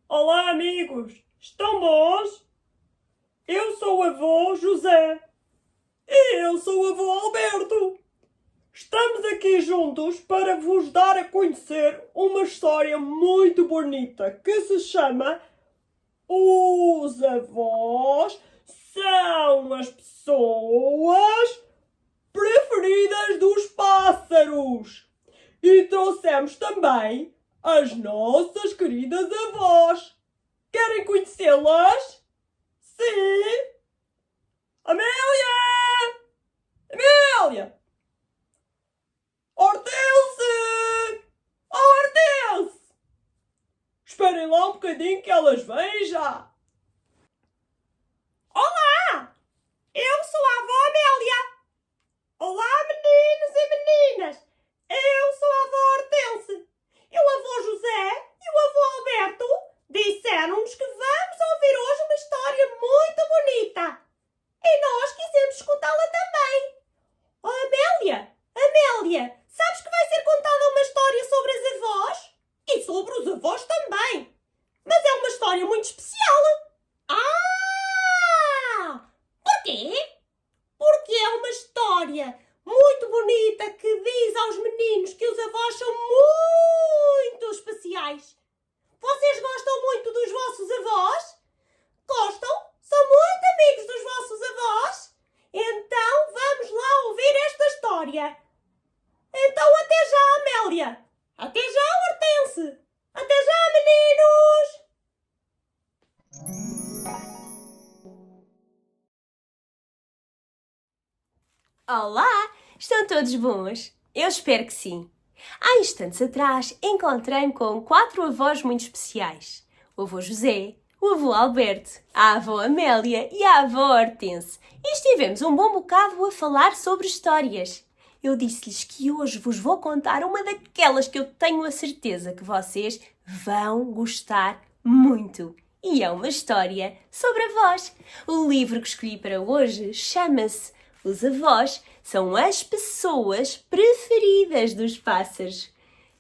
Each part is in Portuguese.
Olá, amigos! Estão bons? Eu sou o avô José. E eu sou o avô Alberto. Estamos aqui juntos para vos dar a conhecer uma história muito bonita que se chama Os avós são as pessoas preferidas dos pássaros. E trouxemos também as nossas queridas avós. Querem conhecê-las? Sim! Amélia! Amélia! Hortense! Oh, Hortense! Esperem lá um bocadinho que elas vêm já. Olá! Eu sou a avó Amélia. Olá, meninos e meninas. Eu sou a avó Hortense. E o avô José e o avô Alberto disseram-nos que vamos ouvir hoje uma história muito bonita. E nós quisemos escutá-la também. Oh, Amélia! Amélia! Sabes que vai ser contada uma história sobre as avós? E sobre os avós também. Mas é uma história muito especial. Ah! Porquê? Porque é uma história muito bonita que diz aos meninos que os avós são muito especiais. Vocês gostam muito dos vossos avós? Gostam? São muito amigos dos vossos avós? Então vamos lá ouvir esta história. Então até já, Amélia. Até já, Hortense. Até já, meninos. Olá! Estão todos bons? Eu espero que sim. Há instantes atrás encontrei-me com 4 avós muito especiais. O avô José, o avô Alberto, a avó Amélia e a avó Hortense. E estivemos um bom bocado a falar sobre histórias. Eu disse-lhes que hoje vos vou contar uma daquelas que eu tenho a certeza que vocês vão gostar muito. E é uma história sobre avós. O livro que escolhi para hoje chama-se Os avós são as pessoas preferidas dos pássaros.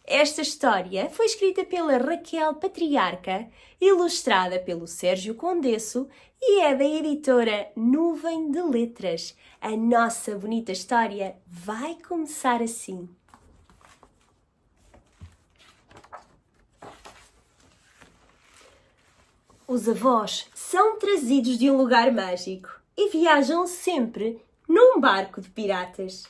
Esta história foi escrita pela Raquel Patriarca, ilustrada pelo Sérgio Condesso e é da editora Nuvem de Letras. A nossa bonita história vai começar assim. Os avós são trazidos de um lugar mágico e viajam sempre num barco de piratas.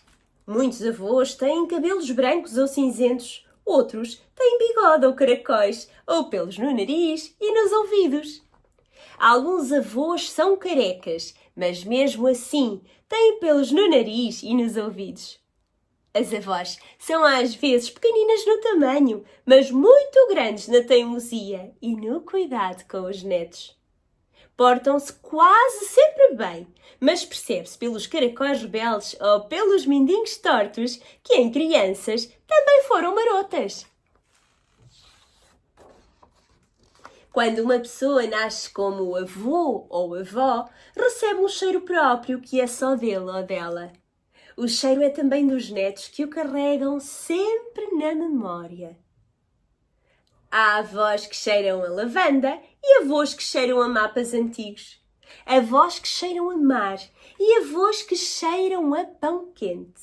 Muitos avós têm cabelos brancos ou cinzentos, outros têm bigode ou caracóis, ou pelos no nariz e nos ouvidos. Alguns avós são carecas, mas mesmo assim têm pelos no nariz e nos ouvidos. As avós são às vezes pequeninas no tamanho, mas muito grandes na teimosia e no cuidado com os netos. Portam-se quase sempre bem, mas percebe-se pelos caracóis rebeldes ou pelos mindinhos tortos que em crianças também foram marotas. Quando uma pessoa nasce como avô ou avó, recebe um cheiro próprio que é só dele ou dela. O cheiro é também dos netos que o carregam sempre na memória. Há avós que cheiram a lavanda e avós que cheiram a mapas antigos. Avós que cheiram a mar e avós que cheiram a pão quente.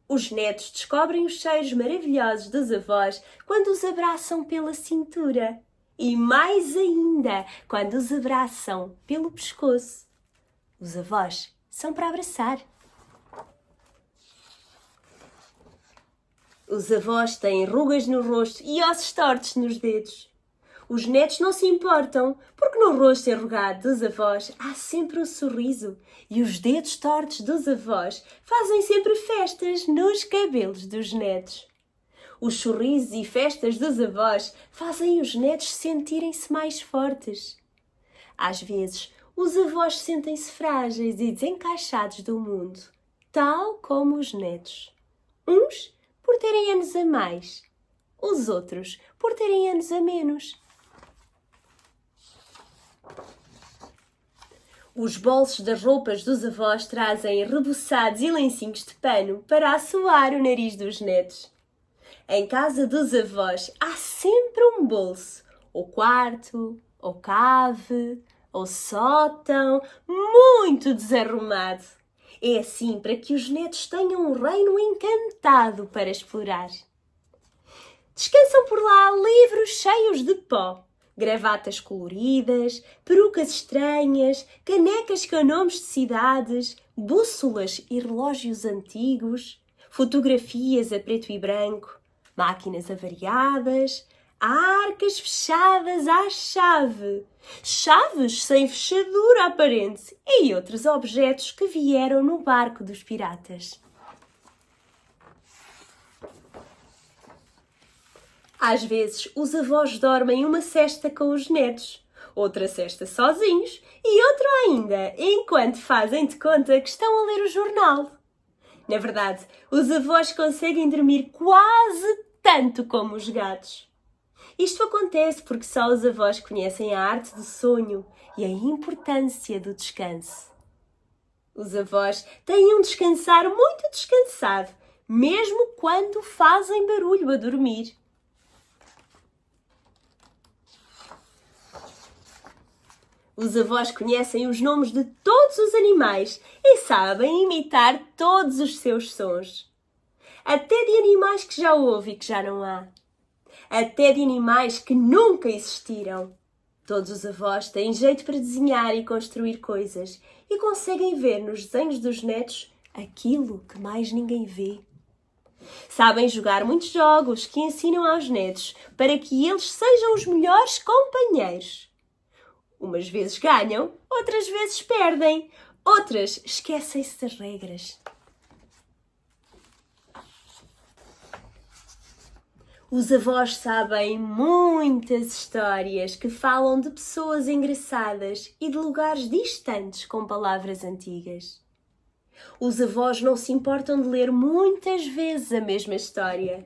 Os netos descobrem os cheiros maravilhosos dos avós quando os abraçam pela cintura. E mais ainda, quando os abraçam pelo pescoço. Os avós são para abraçar. Os avós têm rugas no rosto e ossos tortos nos dedos. Os netos não se importam, porque no rosto enrugado dos avós há sempre um sorriso e os dedos tortos dos avós fazem sempre festas nos cabelos dos netos. Os sorrisos e festas dos avós fazem os netos sentirem-se mais fortes. Às vezes, os avós sentem-se frágeis e desencaixados do mundo, tal como os netos. Uns por terem anos a mais, os outros por terem anos a menos. Os bolsos das roupas dos avós trazem rebuçados e lencinhos de pano para assoar o nariz dos netos. Em casa dos avós há sempre um bolso, ou quarto, ou cave, ou sótão, muito desarrumado. É assim para que os netos tenham um reino encantado para explorar. Descansam por lá livros cheios de pó, gravatas coloridas, perucas estranhas, canecas com nomes de cidades, bússolas e relógios antigos, fotografias a preto e branco, máquinas avariadas, arcas fechadas à chave, chaves sem fechadura aparente e outros objetos que vieram no barco dos piratas. Às vezes, os avós dormem uma cesta com os netos, outra cesta sozinhos e outra ainda enquanto fazem de conta que estão a ler o jornal. Na verdade, os avós conseguem dormir quase tanto como os gatos. Isto acontece porque só os avós conhecem a arte do sonho e a importância do descanso. Os avós têm um descansar muito descansado, mesmo quando fazem barulho a dormir. Os avós conhecem os nomes de todos os animais e sabem imitar todos os seus sons. Até de animais que já houve e que já não há. Até de animais que nunca existiram. Todos os avós têm jeito para desenhar e construir coisas e conseguem ver nos desenhos dos netos aquilo que mais ninguém vê. Sabem jogar muitos jogos que ensinam aos netos para que eles sejam os melhores companheiros. Umas vezes ganham, outras vezes perdem, outras esquecem-se das regras. Os avós sabem muitas histórias que falam de pessoas engraçadas e de lugares distantes com palavras antigas. Os avós não se importam de ler muitas vezes a mesma história.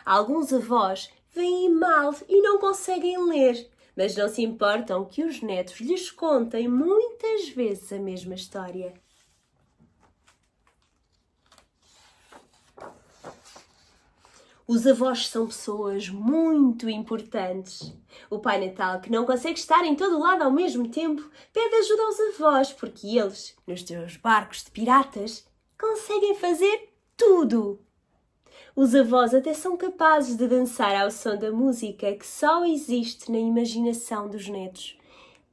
Alguns avós veem mal e não conseguem ler, mas não se importam que os netos lhes contem muitas vezes a mesma história. Os avós são pessoas muito importantes. O Pai Natal, que não consegue estar em todo lado ao mesmo tempo, pede ajuda aos avós, porque eles, nos seus barcos de piratas, conseguem fazer tudo. Os avós até são capazes de dançar ao som da música que só existe na imaginação dos netos.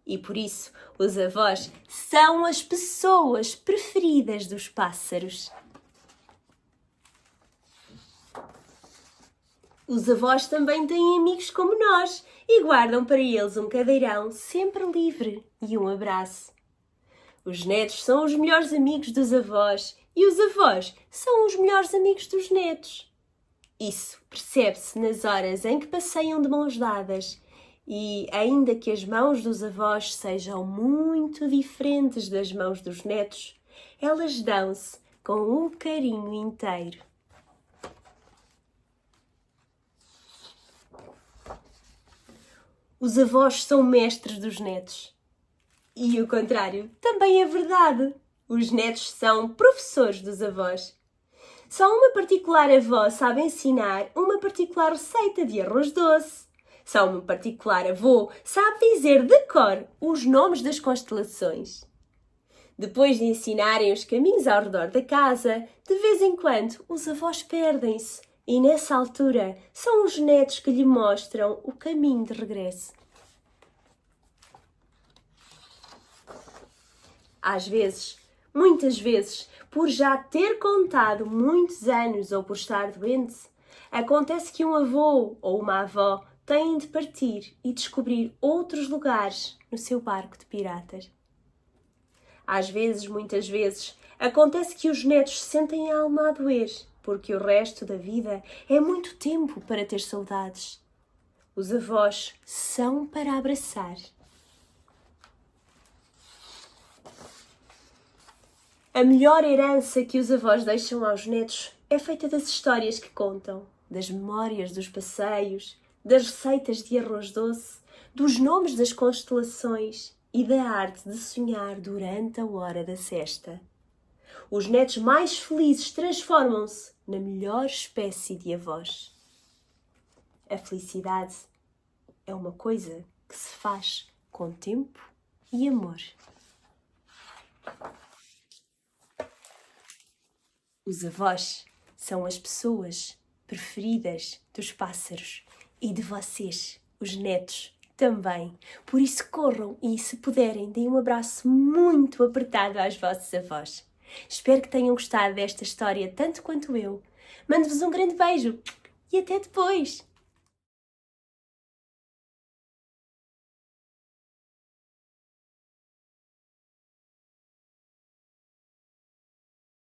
E por isso, os avós são as pessoas preferidas dos pássaros. Os avós também têm amigos como nós e guardam para eles um cadeirão sempre livre e um abraço. Os netos são os melhores amigos dos avós e os avós são os melhores amigos dos netos. Isso percebe-se nas horas em que passeiam de mãos dadas e, ainda que as mãos dos avós sejam muito diferentes das mãos dos netos, elas dão-se com o carinho inteiro. Os avós são mestres dos netos. E o contrário também é verdade. Os netos são professores dos avós. Só uma particular avó sabe ensinar uma particular receita de arroz doce. Só um particular avô sabe dizer de cor os nomes das constelações. Depois de ensinarem os caminhos ao redor da casa, de vez em quando os avós perdem-se e nessa altura são os netos que lhe mostram o caminho de regresso. Às vezes, muitas vezes, por já ter contado muitos anos ou por estar doente, acontece que um avô ou uma avó têm de partir e descobrir outros lugares no seu barco de piratas. Às vezes, muitas vezes, acontece que os netos sentem a alma a doer, porque o resto da vida é muito tempo para ter saudades. Os avós são para abraçar. A melhor herança que os avós deixam aos netos é feita das histórias que contam, das memórias dos passeios, das receitas de arroz doce, dos nomes das constelações e da arte de sonhar durante a hora da sesta. Os netos mais felizes transformam-se na melhor espécie de avós. A felicidade é uma coisa que se faz com tempo e amor. Os avós são as pessoas preferidas dos pássaros e de vocês, os netos, também. Por isso corram e, se puderem, deem um abraço muito apertado aos vossos avós. Espero que tenham gostado desta história tanto quanto eu. Mando-vos um grande beijo e até depois!